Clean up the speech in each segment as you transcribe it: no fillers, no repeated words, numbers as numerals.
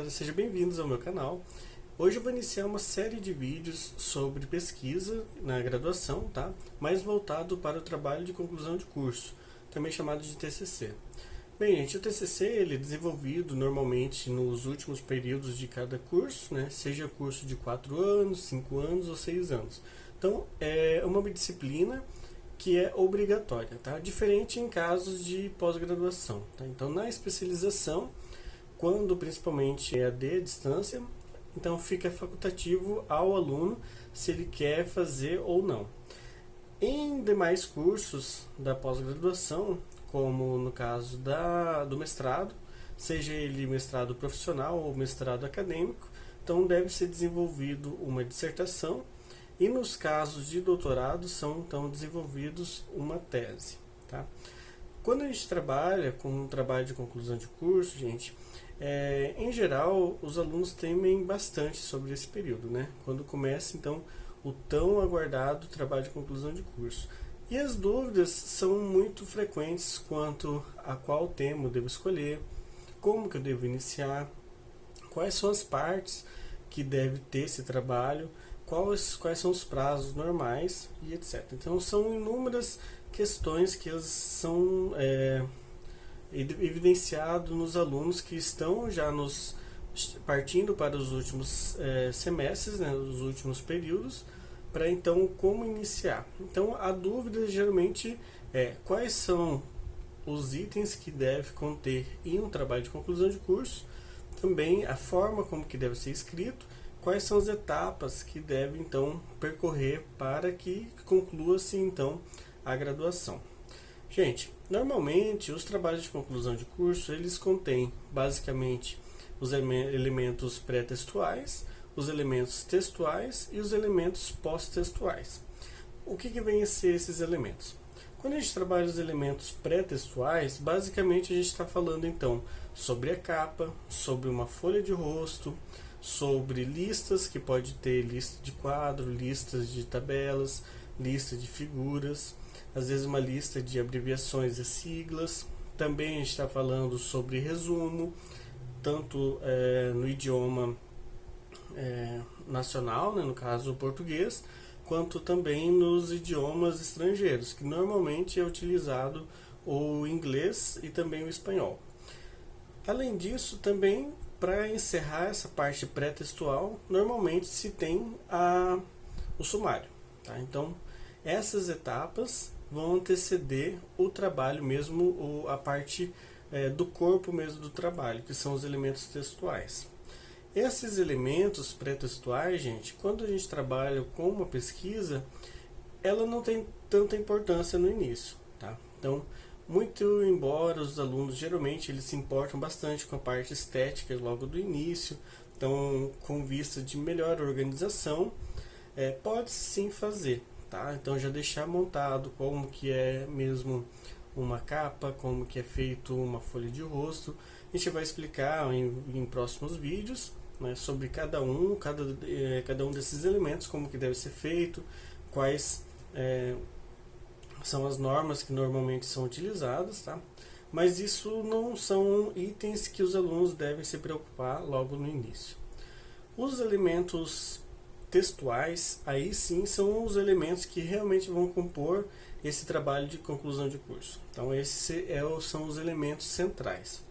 galera, sejam bem-vindos ao meu canal. Hoje eu vou iniciar uma série de vídeos sobre pesquisa na graduação, tá? Mais voltado para o trabalho de conclusão de curso, também chamado de TCC. Bem, gente, o TCC ele é desenvolvido normalmente nos últimos períodos de cada curso, né? Seja curso de 4 anos, 5 anos ou 6 anos. Então, é uma disciplina que é obrigatória, tá? Diferente em casos de pós-graduação, tá? Então, na especialização, quando principalmente é AD, à distância, então fica facultativo ao aluno se ele quer fazer ou não. Em demais cursos da pós-graduação, como no caso do mestrado, seja ele mestrado profissional ou mestrado acadêmico, então deve ser desenvolvido uma dissertação e nos casos de doutorado são então desenvolvidos uma tese, tá? Quando a gente trabalha com um trabalho de conclusão de curso, gente, em geral os alunos temem bastante sobre esse período, né? Quando começa então o tão aguardado trabalho de conclusão de curso. E as dúvidas são muito frequentes quanto a qual tema eu devo escolher, como que eu devo iniciar, quais são as partes que deve ter esse trabalho, quais são os prazos normais e etc. Então são inúmeras questões que elas são evidenciadas nos alunos que estão já partindo para os últimos semestres, né, os últimos períodos, para então como iniciar. Então a dúvida geralmente é quais são os itens que deve conter em um trabalho de conclusão de curso, também a forma como que deve ser escrito, quais são as etapas que deve então percorrer para que conclua-se então a graduação. Gente, normalmente os trabalhos de conclusão de curso eles contêm basicamente os elementos pré-textuais, os elementos textuais e os elementos pós-textuais. O que vem a ser esses elementos? Quando a gente trabalha os elementos pré-textuais, basicamente a gente está falando então sobre a capa, sobre uma folha de rosto, sobre listas, que pode ter lista de quadro, listas de tabelas, lista de figuras, às vezes uma lista de abreviações e siglas. Também a gente está falando sobre resumo, tanto no idioma nacional, né, no caso o português, quanto também nos idiomas estrangeiros, que normalmente é utilizado o inglês e também o espanhol. Além disso, também para encerrar essa parte pré-textual, normalmente se tem o sumário, tá? Então, essas etapas vão anteceder o trabalho mesmo, a parte do corpo mesmo do trabalho, que são os elementos textuais. Esses elementos pré-textuais, gente, quando a gente trabalha com uma pesquisa, ela não tem tanta importância no início, tá? Então, muito embora os alunos geralmente eles se importam bastante com a parte estética logo do início, então com vista de melhor organização, pode sim fazer, tá? Então já deixar montado como que é mesmo uma capa, como que é feito uma folha de rosto. A gente vai explicar em próximos vídeos, né, sobre cada um desses elementos, como que deve ser feito, quais são as normas que normalmente são utilizadas, tá? Mas isso não são itens que os alunos devem se preocupar logo no início. Os elementos textuais, aí sim são os elementos que realmente vão compor esse trabalho de conclusão de curso. Então esses são os elementos centrais.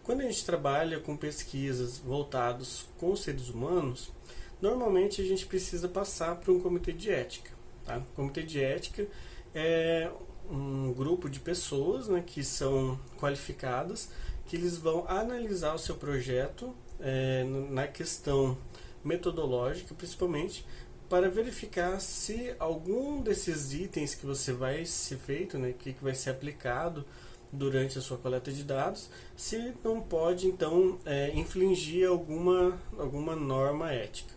Quando a gente trabalha com pesquisas voltadas com os seres humanos, normalmente a gente precisa passar por um comitê de ética, tá? O comitê de ética é um grupo de pessoas, né, que são qualificadas, que eles vão analisar o seu projeto na questão metodológica, principalmente, para verificar se algum desses itens que você vai ser feito, né, que vai ser aplicado durante a sua coleta de dados, se não pode então infringir alguma norma ética.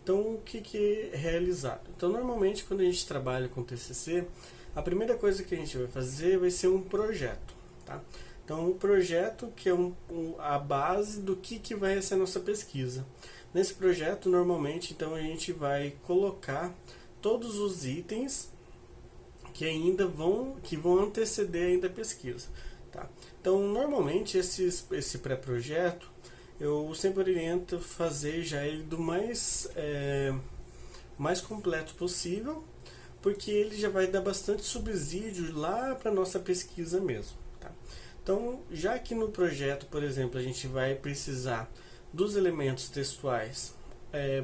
Então, o que é realizado? Então, normalmente, quando a gente trabalha com TCC, a primeira coisa que a gente vai fazer vai ser um projeto, tá? Então, um projeto que é a base do que vai ser a nossa pesquisa. Nesse projeto, normalmente, então, a gente vai colocar todos os itens que vão anteceder ainda a pesquisa, tá? Então, normalmente, esse pré-projeto eu sempre oriento fazer já ele do mais completo possível, porque ele já vai dar bastante subsídio lá para nossa pesquisa mesmo. Tá? Então, já que no projeto, por exemplo, a gente vai precisar dos elementos textuais,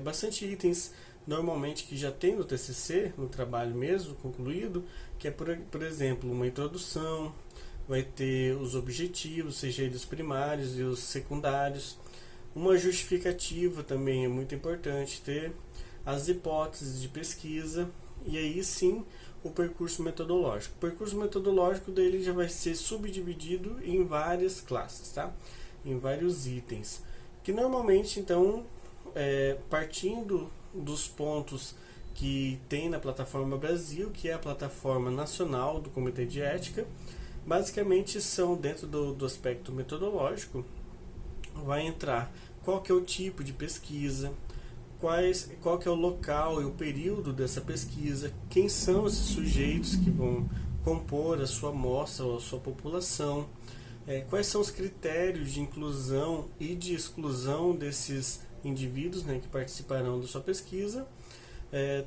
bastante itens normalmente que já tem no TCC, no trabalho mesmo concluído, que é, por exemplo, uma introdução, vai ter os objetivos, seja eles primários e os secundários. Uma justificativa também é muito importante ter, as hipóteses de pesquisa, e aí sim o percurso metodológico. O percurso metodológico dele já vai ser subdividido em várias classes, tá? Em vários itens, que normalmente então, partindo dos pontos que tem na plataforma Brasil, que é a plataforma nacional do Comitê de Ética, basicamente são dentro do aspecto metodológico, vai entrar qual que é o tipo de pesquisa, qual que é o local e o período dessa pesquisa, quem são esses sujeitos que vão compor a sua amostra ou a sua população, quais são os critérios de inclusão e de exclusão desses indivíduos, né, que participarão da sua pesquisa.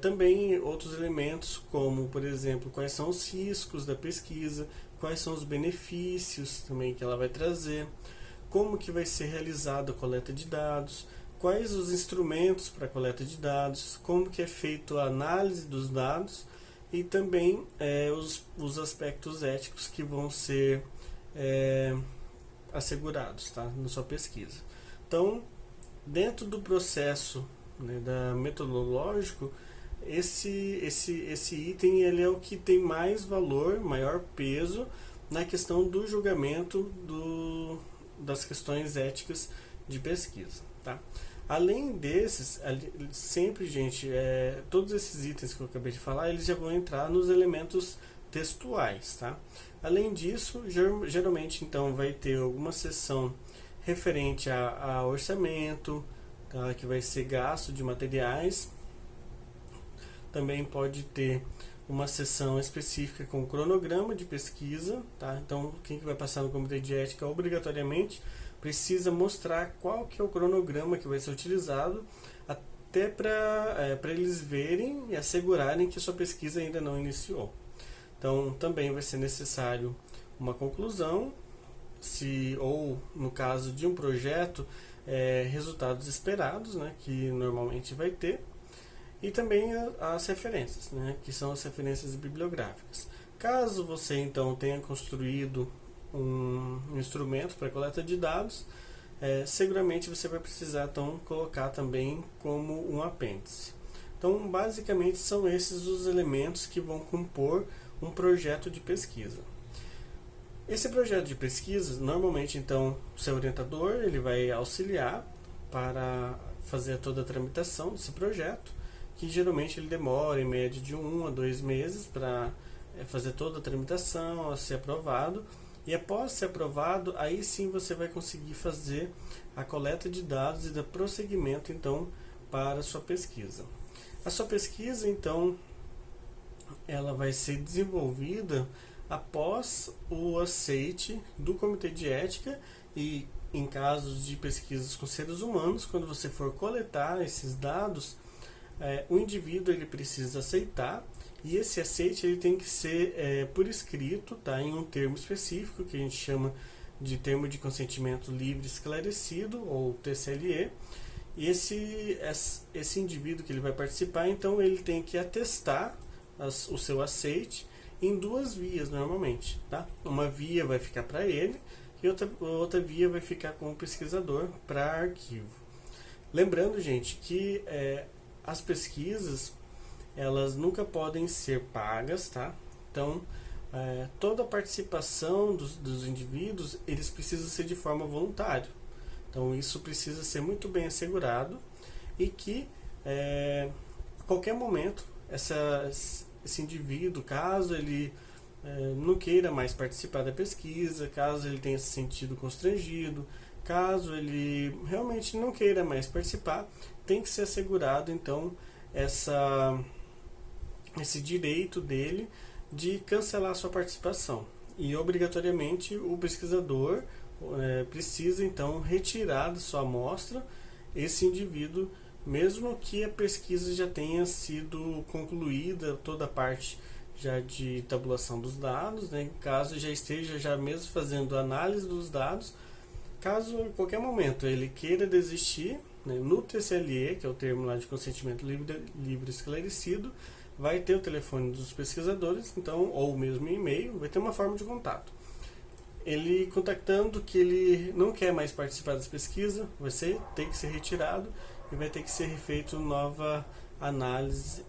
Também outros elementos como, por exemplo, quais são os riscos da pesquisa, quais são os benefícios também que ela vai trazer, como que vai ser realizada a coleta de dados, quais os instrumentos para a coleta de dados, como que é feita a análise dos dados e também os aspectos éticos que vão ser assegurados, tá, na sua pesquisa. Então, dentro do processo, né, metodológico, esse item ele é o que tem mais valor, maior peso na questão do julgamento das questões éticas de pesquisa. Tá? Além desses, sempre, gente, todos esses itens que eu acabei de falar, eles já vão entrar nos elementos textuais. Tá? Além disso, geralmente então vai ter alguma seção referente a orçamento, tá? Que vai ser gasto de materiais. Também pode ter uma seção específica com cronograma de pesquisa. Tá? Então, quem vai passar no Comitê de Ética obrigatoriamente precisa mostrar qual que é o cronograma que vai ser utilizado, até para eles verem e assegurarem que sua pesquisa ainda não iniciou. Então, também vai ser necessário uma conclusão, ou no caso de um projeto, resultados esperados, né, que normalmente vai ter, e também as referências, né, que são as referências bibliográficas. Caso você então tenha construído um instrumento para coleta de dados, seguramente você vai precisar então colocar também como um apêndice. Então, basicamente são esses os elementos que vão compor um projeto de pesquisa. Esse projeto de pesquisa, normalmente então o seu orientador ele vai auxiliar para fazer toda a tramitação desse projeto, que geralmente ele demora em média de 1 a 2 meses para fazer toda a tramitação, a ser aprovado. E após ser aprovado, aí sim você vai conseguir fazer a coleta de dados e dar prosseguimento então para a sua pesquisa. A sua pesquisa então ela vai ser desenvolvida após o aceite do Comitê de Ética, e em casos de pesquisas com seres humanos, quando você for coletar esses dados, o indivíduo ele precisa aceitar, e esse aceite ele tem que ser por escrito, tá, em um termo específico que a gente chama de termo de consentimento livre esclarecido, ou TCLE. E esse indivíduo que ele vai participar, então ele tem que atestar o seu aceite em 2 vias normalmente, tá? Uma via vai ficar para ele e outra via vai ficar com o pesquisador para arquivo. Lembrando, gente, que as pesquisas elas nunca podem ser pagas, tá? Então, toda a participação dos indivíduos eles precisam ser de forma voluntária. Então, isso precisa ser muito bem assegurado, e que a qualquer momento esse indivíduo, caso ele não queira mais participar da pesquisa, caso ele tenha se sentido constrangido, caso ele realmente não queira mais participar, tem que ser assegurado então esse direito dele de cancelar sua participação. E obrigatoriamente o pesquisador precisa então retirar da sua amostra esse indivíduo, mesmo que a pesquisa já tenha sido concluída, toda a parte já de tabulação dos dados, né? Caso já esteja já mesmo fazendo análise dos dados, caso em qualquer momento ele queira desistir, né, no TCLE, que é o termo lá de consentimento livre esclarecido, vai ter o telefone dos pesquisadores, então, ou mesmo e-mail, vai ter uma forma de contato. Ele contactando que ele não quer mais participar das pesquisas, ter que ser retirado e vai ter que ser feita nova análise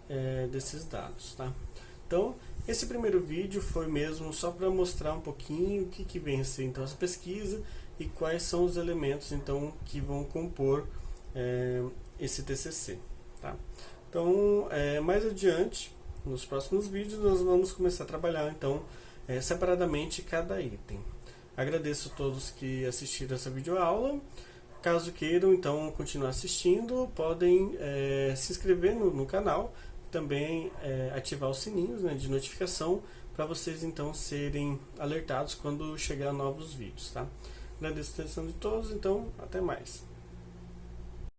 desses dados, tá? Então, esse primeiro vídeo foi mesmo só para mostrar um pouquinho o que vem a ser então essa pesquisa e quais são os elementos então que vão compor esse TCC, tá? Então, mais adiante, nos próximos vídeos, nós vamos começar a trabalhar então separadamente cada item. Agradeço a todos que assistiram essa videoaula. Caso queiram então continuar assistindo, podem se inscrever no canal, também ativar os sininhos, né, de notificação para vocês então serem alertados quando chegar novos vídeos, tá? Agradeço a atenção de todos, então até mais.